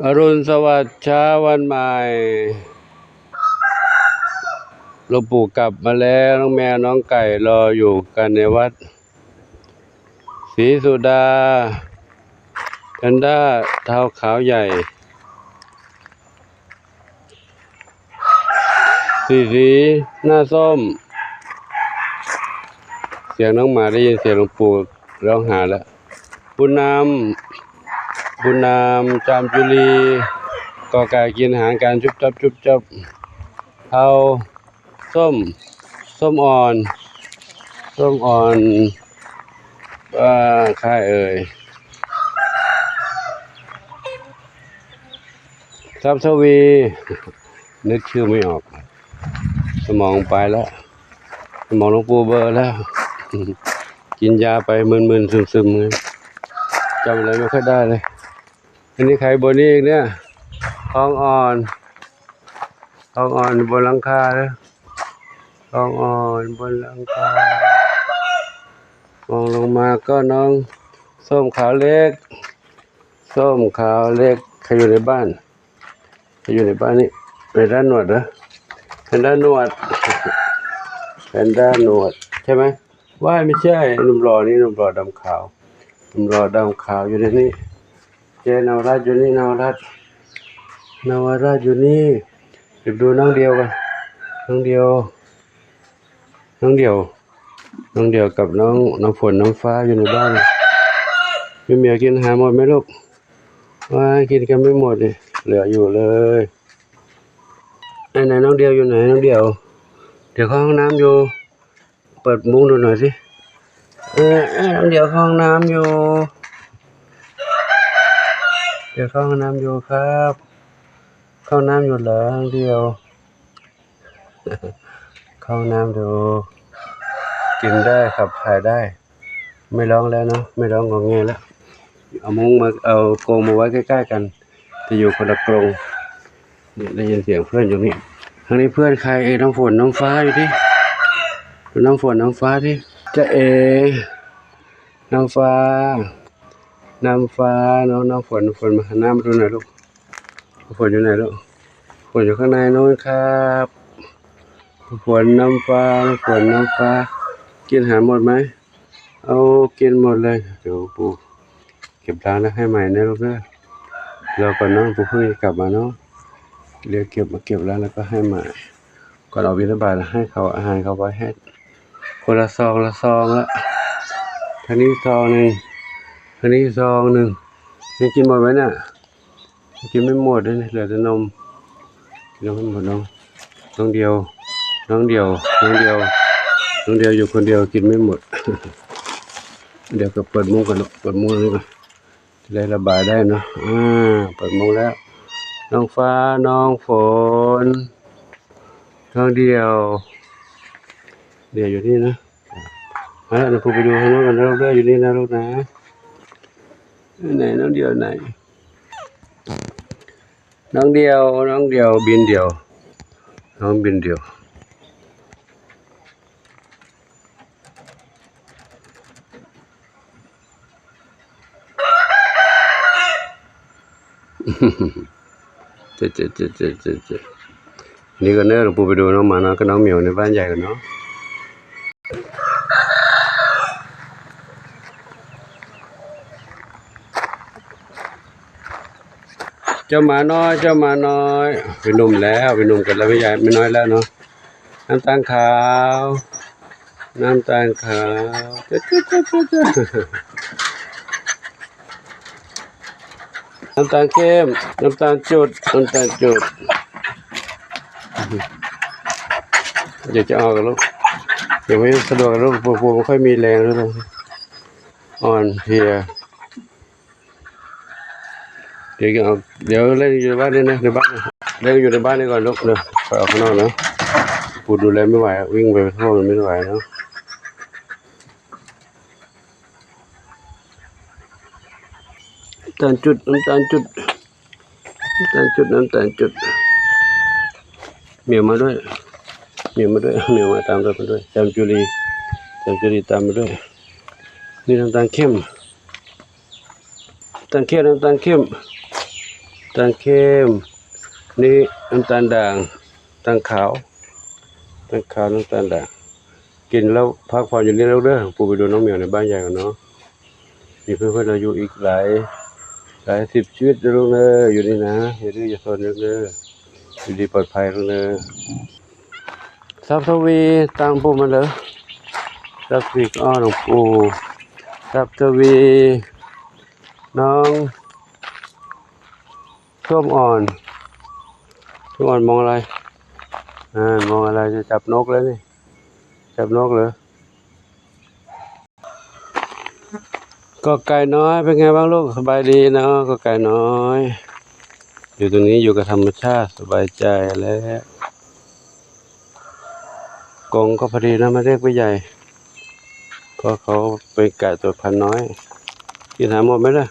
อรุณสวัสดิ์เช้าวันใหม่หลวงปู่กลับมาแล้วน้องแมวน้องไก่รออยู่กันในวัดศรีสุดาแพนด้าเท้าขาวใหญ่สีหน้าส้มเสียงน้องหมาได้ยินเสียงหลวงปู่ร้องหาแล้วบุญนำจามจุลีกอไก่กินอาหารการจุบจับเท้าส้มอ่อนว่าค่ายเอ่ยทรัพย์ทวีนึกชื่อไม่ออกสมองไปแล้วสมองหลวงปู่เบอร์แล้วกินยาไปมึนซึมไงจำอะไรไม่ค่อยได้เลยอันนี้ใครบนนี้อีกเนี่ยทองอ่อนบนหลังคาเลยทองอ่อนบนหลังคามองลงมาก็น้องส้มขาวเล็กใครอยู่ในบ้านนี่เป็นด้านหนวดเหรอเป็นด้านหนวดใช่ไหมว่าไม่ใช่หนุ่มหล่อนี่หนุ่มหล่อดำขาวอยู่ในนี้เจนวราชอยู่นี่นวราชอยู่นี่เดี๋ยวดูน้องเดียวกันน้องเดียวกับน้องฝนน้องฟ้าอยู่ในบ้านพี่เหมียวกินอาหารหมดไหมลูกว่ากินกันไม่หมดเลยเหลืออยู่เลยไหนน้องเดียวอยู่ไหนน้องเดียวเข้าห้องน้ำอยู่เปิดมุ้งดูหน่อยสิน้องเดียวเข้าห้องน้ำอยู่เข้าห้องน้ำอยู่ครับเข้าน้ำอยู่เหรอน้องเดียวเข้าน้ำดูกินได้ขับถ่ายได้ไม่ร้องแล้วเนาะไม่ร้องงอแงแล้วเอามุ้งมาเอากรงมาไว้ใกล้ๆกันจะอยู่คนละกรงเนี่ยได้ยินเสียงเพื่อนอยู่นี่ทางนี้เพื่อนใครน้องฝนน้องฟ้าอยู่ที่น้องฝนน้องฟ้าที่จะน้องฟ้าน้องฝนมาหันหน้ามาดูหน่อยลูกฝนอยู่ไหนลูกฝนอยู่ข้างในโน้นครับฝนน้ำฟ้ากินอาหารหมดไหมเอากินหมดเลยเดี๋ยวปู่เก็บร้านแล้วให้ใหม่นะลูกนะเราก่อนน้องปู่เพิ่งกลับมาเนาะเรียกเก็บร้านแล้วก็ให้ใหม่ก่อนเอาบิณฑบาตให้เขาอาหารเขาไว้ให้คนละซองละทางนี้ซองหนึ่งยังกินหมดไหมเนี่ยกินไม่หมดเลยเหลือแต่นมยังไม่หมดน้องเดียวอยู่คนเดียวกินไม่หมด เดี๋ยวก็เปิดมุ้งกันเปิดมุ้งนี่ก่อนจะได้ระบายได้เนาะเปิดมุ้งแล้วน้องฟ้าน้องฝนน้องเดียวอยู่นี่นะมาแล้วเราไปดูข้างนอกกันแล้วได้อยู่นี่นะลูกนะไหนน้องเดียวไหนน้องเดียวบินเดียวน้องบินเดียวเจ๊นี่ก็เนื้อหลวงปู่ไปดูน้องหมาน้องกับน้องเหมียวในบ้านใหญ่กันเนาะเจ้าหมาน้อยเป็นหนุ่มกันแล้วไม่ใหญ่ไม่น้อยแล้วเนาะน้ำตาลขาวน้ำตาลเข้มน้ำตาลจุดอยากจะเอากันลูกเดี๋ยวไม่สะดวกลูกปู่ไม่ค่อยมีแรงแล้วอ่อนเพลียเดี๋ยวเล่นอยู่ในบ้านนี่นะเล่นอยู่ในบ้านนี่ก่อนลูกเดี๋ยวไปออกข้างนอกนะปู่ดูแลไม่ไหววิ่งไปข้างนอกไม่ไหวเนาะน้ำตาลจุดเหมียวมาด้วยเหมียวมาตามเราไปด้วยจามจุลีตามมาด้วยนี่น้ำตาลเข้ม ตาลเข้มนี่น้ำตาลด่างตาลขาวน้ำตาลด่างกินแล้วพักผ่อนอยู่นี่แล้วเด้อปู่ไปดูน้องเหมียวในบ้านใหญ่กันเนาะมีเพื่อนๆเราอยู่อีกหลายสิบชีวิตนะลูกเด้ออยู่นี่นะอย่าดื้ออย่าซนเด้ออยู่ดีปลอดภัยลูกเด้อทรัพย์ทวีตามปู่มาเลยทรัพย์ทวีอ้อหลวงปู่ทรัพย์ทวีน้องส้มอ่อนมองอะไรมองอะไรจะจับนกแล้วนี่จับนกเหรอก็ไก่น้อยเป็นไงบ้างลูกสบายดีเนาะก็ไก่น้อยอยู่ตรงนี้อยู่กับธรรมชาติสบายใจแล้วกงก็พอดีนะมาเรียกไปใหญ่ก็เขาเป็นไก่ตัวพันน้อยกินหาหมดไหมล่ะ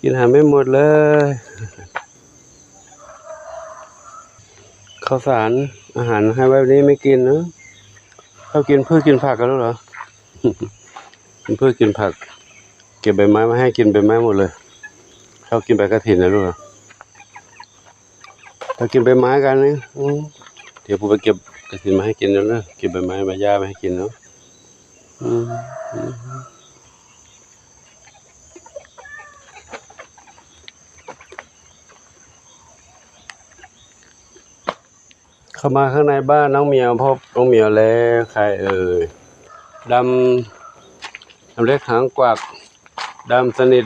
กินหาไม่หมดเลยข้าวสารอาหารให้ไว้แบบนี้ไม่กินนะเขากินพืชกินผักกันแล้วเหรอ กินพืชกินผักเก็บใบไม้มาให้กินใบไม้หมดเลยเขากินใบกระถินนะลูกเหรอเขากินใบไม้กันนี่เดี๋ยวผมไปเก็บกระถินมาให้กินแล้วนะเก็บใบไม้ใบหญ้ามาให้กินเนาะเข้ามาข้างในบ้านน้องเหมียวพบน้องเหมียวแล้วใครดำเล็กหางกวักดำสนิท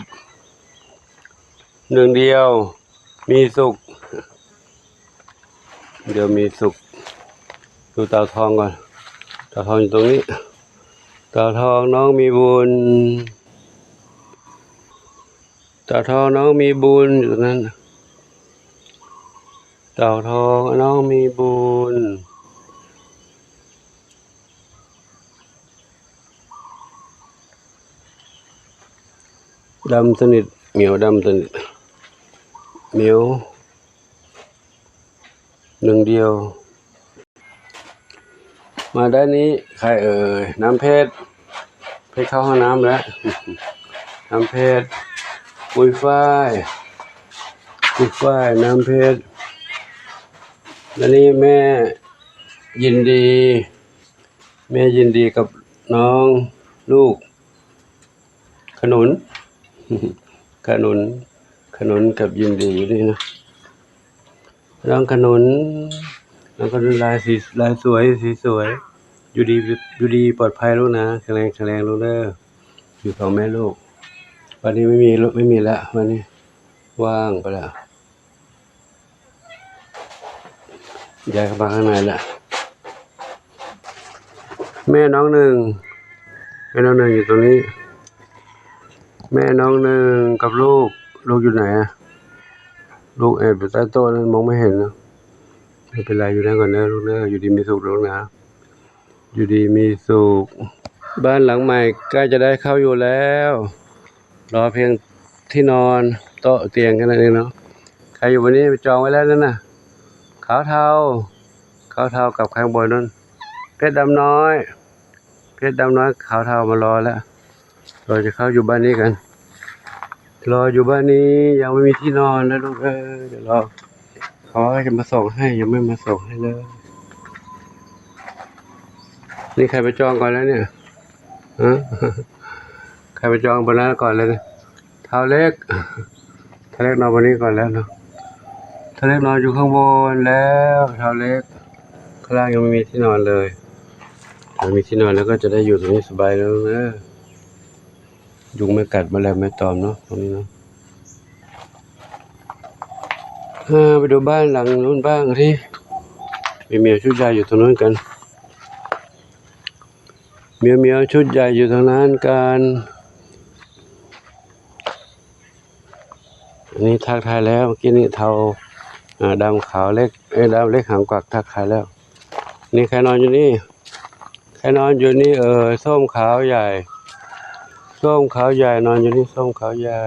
หนึ่งเดียวมีสุขเดี๋ยวมีสุขดูเต่าทองก่อนเต่าทองอยู่ตรงนี้เต่าทองน้องมีบุญเต่าทองน้องมีบุญอยู่นั้นเต่าทองน้องมีบุญดำสนิทเหมียวดำสนิทเหมียวหนึ่งเดียวมาด้านนี้ใครน้ำเพชรเข้าห้องน้ำแล้วน้ำเพชรปุยฝ้ายน้ำเพชรแล้วนี่แม่ยินดีกับน้องลูกขนุนกับยินดีอยู่นี่นะน้องขนุนลายสวยสีสวยอยู่ดีปลอดภัยลูกนะแข็งแรงลูกเด้ออยู่สองแม่ลูกวันนี้ไม่มีแล้ววันนี้ว่างไปแล้วย้ายเข้ามาข้างในแล้วแม่น้องหนึ่งอยู่ตรงนี้แม่น้องหนึ่งกับลูกอยู่ไหนอะลูกแอบอยู่ใต้โต๊ะนั้นมองไม่เห็นนะไม่เป็นไรอยู่นั่นก่อนเนอะลูกเนอะอยู่ดีมีสุขลูกนะอยู่ดีมีสุขบ้านหลังใหม่ใกล้จะได้เข้าอยู่แล้วรอเพียงที่นอนโต๊ะเตียงแค่นั้นเองเนาะใครอยู่วันนี้ไปจองไว้แล้วนั่นน่ะขาวเทากับข้างบนนั่นเพชรดำน้อยขาวเทามารอแล้วเราจะเข้าอยู่บ้านนี้กันรออยู่บ้านนี้ยังไม่มีที่นอนแล้วลูกเดี๋ยวรอเขาจะมาส่งให้ยังไม่มาส่งให้เลยนี่ใครไปจองก่อนแล้วเนี่ยใครไปจองบนนั้นก่อนเลยเนี่ยเท้าเล็กนอนบนนี้ก่อนแล้วเนาะเท้าเล็กนอนอยู่ข้างบนแล้วเท้าเล็กข้างล่างยังไม่มีที่นอนเลยถ้ามีที่นอนแล้วก็จะได้อยู่ตรงนี้สบายแล้วนะยุงไม่กัดแมลงไม่ตอมเนาะตรงนี้เนาะไปดูบ้านหลังนู้นบ้างที่มีเมียชุดใหญ่อยู่ตรงนู้นกันเมียชุดใหญ่อยู่ตรงนั้นกันอันนี้ทักทายแล้วเมื่อกี้นี่เทาดำขาวเล็กดำเล็กหางกวักทักทายแล้วนี่ใครนอนอยู่นี่ส้มขาวใหญ่นอนอยู่นี่ส้มขาวใหญ่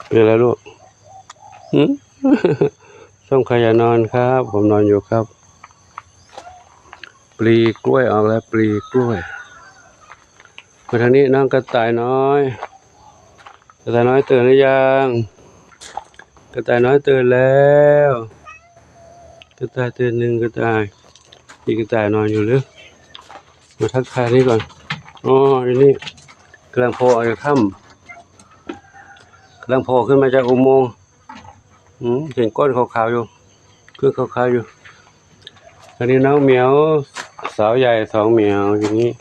เป็นอะไรลูกส้มขาวใหญ่นอนครับผมนอนอยู่ครับปลีกล้วยออกแล้วปลีกล้วยมาทางนี้น้องกระต่ายน้อย ระต่ายน้อยตื่นหรือยังกระต่ายน้อยตื่นแล้วกระต่ายตื่นหนึ่งกระต่ายอีกกระต่ายนอนอยู่หรือมาทักทายนี่ก่อนอ๋ออยู่นี่กำลังโผล่ออกจากถ้ำกำลังโผล่ขึ้นมาจากอุโมงค์เห็นก้นขาวๆอยู่เครื่องขาวๆอยู่อันนี้น้องเหมียวสาวใหญ่สองเหมียวอยู่นี่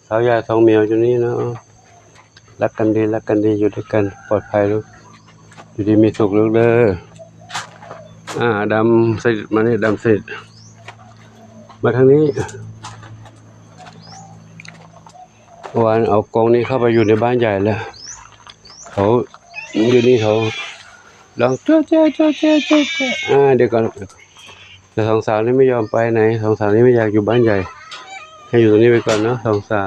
สาวใหญ่สองเหมียวอยู่นี่เนาะรักกันดีอยู่ด้วยกันปลอดภัยลูกอยู่ดีมีสุขลูกเด้อดำสนิทมานี่ดำสนิทมาทางนี้วันเอากรงนี้เข้าไปอยู่ในบ้านใหญ่แล้วเขาอยู่นี่เขาลองเจ๊เดี๋ยวก่อนแต่สองสาวนี่ไม่ยอมไปไหนสองสาวนี่ไม่อยากอยู่บ้านใหญ่ให้อยู่ตรงนี้ไปก่อนเนาะสองสา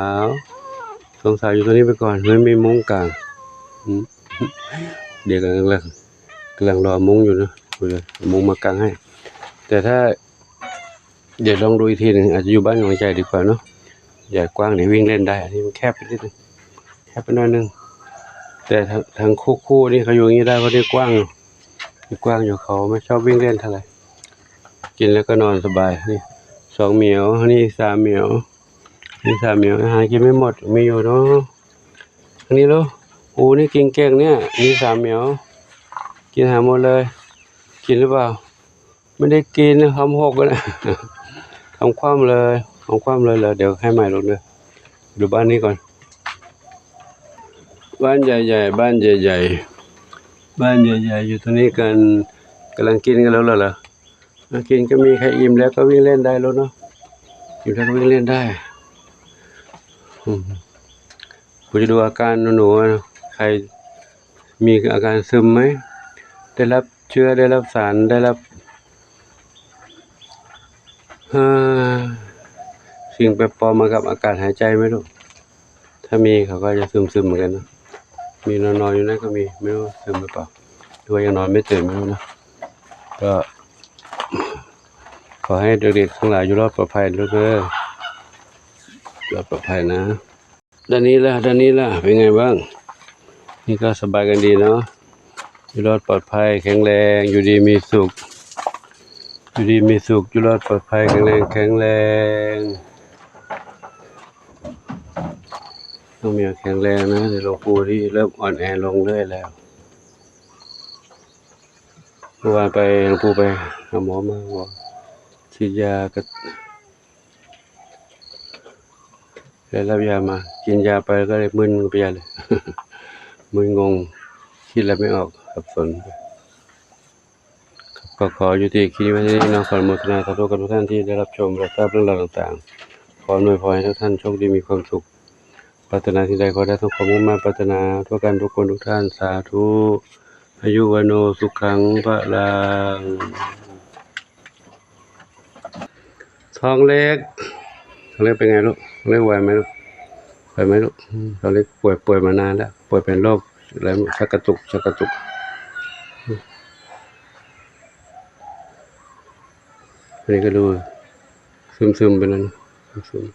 วอยู่ตรงนี้ไปก่อนไม่มีมุ้งกลางเดี๋ยวกำลังรอมุ้งอยู่นะมุ้งมากางให้แต่ถ้าเดี๋ยวลองดูอีกทีหนึ่งอาจจะอยู่บ้านของใหญ่ดีกว่าเนาะใหญ่กว้างเดี๋ยววิ่งเล่นได้อันนี้มันแคบไปนิดนึงแคบไปหน่อยนึงแต่ทางคู่นี่เขาอยู่อย่างนี้ได้เพราะนี่กว้างอยู่เขาไม่ชอบวิ่งเล่นเท่าไหร่กินแล้วก็นอนสบายนี่สองเหมียวนี่สามเหมียวอาหารกินไม่หมดมีอยู่เนาะอันนี้ลูกนี่กินเก่งเนี่ยนี่สามเหมียวกินอาหารหมดเลยกินหรือเปล่าไม่ได้กินทำหกนะทำคว่ำเลยเดี๋ยวให้ใหม่ลงเลยดูบ้านนี้ก่อนบ้านใหญ่อยู่ตรงนี้กันกำลังกินกันแล้วเหรอกินก็มีใครอิ่มแล้วก็วิ่งเล่นได้แล้วเนาะอิ่มแล้วก็วิ่งเล่นได้ผมจะดูอาการหนูใครมีอาการซึมไหมได้รับเชื้อได้รับสารได้รับสิ่งแปลกปลอมมากับอากาศหายใจไหมลูกถ้ามีเขาก็จะซึมเหมือนกันนะมีนอนอยู่นั่นก็มีไม่รู้ซึมหรือเปล่าหรือว่ายังนอนไม่ตื่นไม่รู้นะก็ขอให้เด็กๆทั้งหลายอยู่รอดปลอดภัยลูกรอดปลอดภัยนะด้านนี้ล่ะเป็นไงบ้างนี่ก็สบายกันดีเนาะอยู่รอดปลอดภัยแข็งแรงอยู่ดีมีสุขอยู่รอดปลอดภัยแข็งแรงต้องมีแข็งแรงนะเดี๋ยวหลวงปู่ที่เริ่มอ่อนแอลงเรื่อยแล้วเมื่อวานไปหลวงปู่ไปหาหมอมาบอกฉีดยาก็ได้รับยามากินยาไปก็เลยมึนไปเลย มึนงงคิดอะไรไม่ออกสับสนก็ขอยุติคลิปไว้ที่นี้นะขออนุโมทนาสาธุกับทุกท่านที่ได้รับชมรับทราบเรื่องราวต่างๆขออวยพรให้ทุกท่านโชคดีมีความสุขปรารถนาสิ่งใดขอได้ทุกความมุ่งมั่นปรารถนาทุกกันทุกคนทุกท่านสาธุอายุวโนสุขังพลังท้องเล็กเป็นไงลูกท้องเล็กไหวไหมลูกท้องเล็กป่วยมานานแล้วป่วยเป็นโรคอะไรชักกระตุกอันนี้ก็ดูซึมไปแล้วนะซึม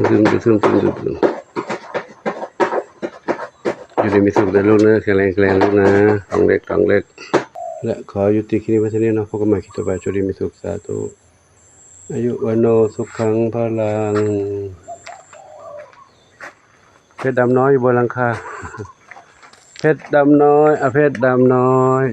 อยู่ดีมีสุขแต่ลูกนะแข็งแรงลูกนะท้องเล็กและขอยุติคลิปไว้ที่นี้นะพบกันใหม่คลิปต่อไปโชคดีมีสุขสาธุอายุวันโนสุขังพลังเพชรดำน้อยอยู่บนหลังคาเพชรดำน้อย